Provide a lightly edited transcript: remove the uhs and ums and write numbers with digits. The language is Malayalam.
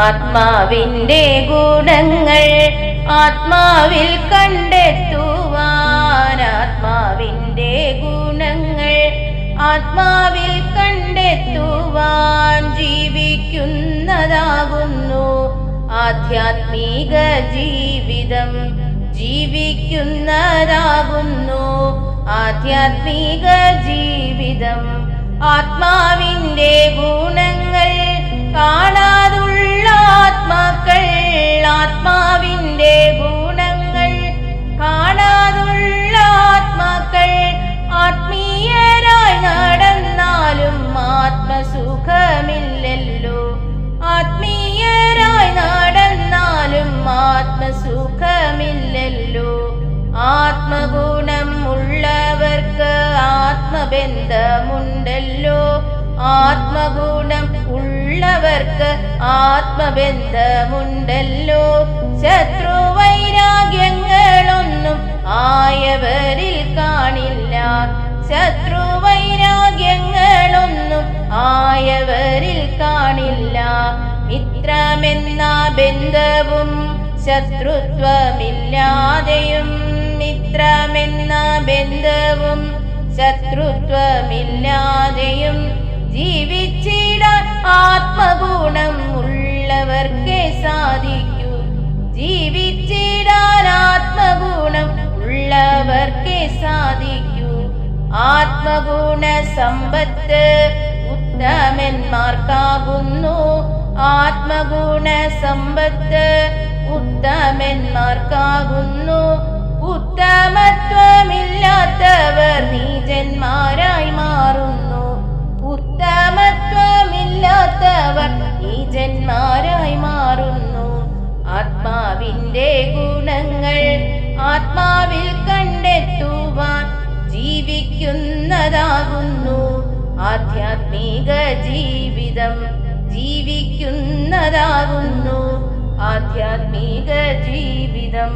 ആത്മാവിൻ്റെ ഗുണങ്ങൾ ആത്മാവിൽ കണ്ടെത്തുവാൻ, ആത്മാവിൻ്റെ ഗുണങ്ങൾ ആത്മാവിൽ കണ്ടെത്തുവാൻ ജീവിക്കുന്നതാകുന്നു ആധ്യാത്മിക ജീവിതം. ജീവിക്കുന്നതാകുന്നു ആധ്യാത്മിക ജീവിതം. ആത്മാവിൻ്റെ ഗുണങ്ങൾ കാണാതുള്ള ആത്മാക്കൾ, ആത്മാവിൻ്റെ ഗുണങ്ങൾ കാണാതുള്ള ആത്മാക്കൾ ആത്മീയരായി നടന്നാലും ആത്മസുഖമില്ലല്ലോ. ആത്മീയരായി നടന്നാലും ആത്മസുഖമില്ലല്ലോ. ആത്മഗുണം ഉള്ളവർക്ക് ആത്മബന്ധമുണ്ടല്ലോ. ആത്മഗുണം ഉള്ളവർക്ക് ആത്മബന്ധമുണ്ടല്ലോ. ശത്രുവൈരാഗ്യങ്ങളൊന്നും ആയവരിൽ കാണില്ല. ശത്രുവൈരാഗ്യങ്ങളൊന്നും ആയവരിൽ കാണില്ല. മിത്രമെന്ന ബന്ധവും ശത്രുത്വമില്ലാതെയും, മിത്രമെന്ന ബന്ധവും ശത്രുത്വമില്ലാതെയും ജീവിച്ചിടാൻ ആത്മഗുണം ഉള്ളവർക്കേ സാധിക്കൂ. ജീവിച്ചിടാൻ ആത്മഗുണം ഉള്ളവർക്കേ സാധിക്കൂ. ആത്മഗുണ സമ്പത്ത് ഉത്തമന്മാർക്കാകുന്നു. ആത്മഗുണ സമ്പത്ത് ഉത്തമന്മാർക്കാകുന്നു. ഉത്തമത്വമില്ലാത്തവർ നീചന്മാരായി മാറുന്നു. ഉത്തമത്വമില്ലാത്തവർ നീചന്മാരായി മാറുന്നു. ആത്മാവിൻ്റെ ഗുണങ്ങൾ ആത്മാവിൽ കണ്ടെത്തുവാൻ ജീവിക്കുന്നതാകുന്നു ആധ്യാത്മിക ജീവിതം. ജീവിക്കുന്നതാകുന്നു ആധ്യാത്മിക ജീവിതം.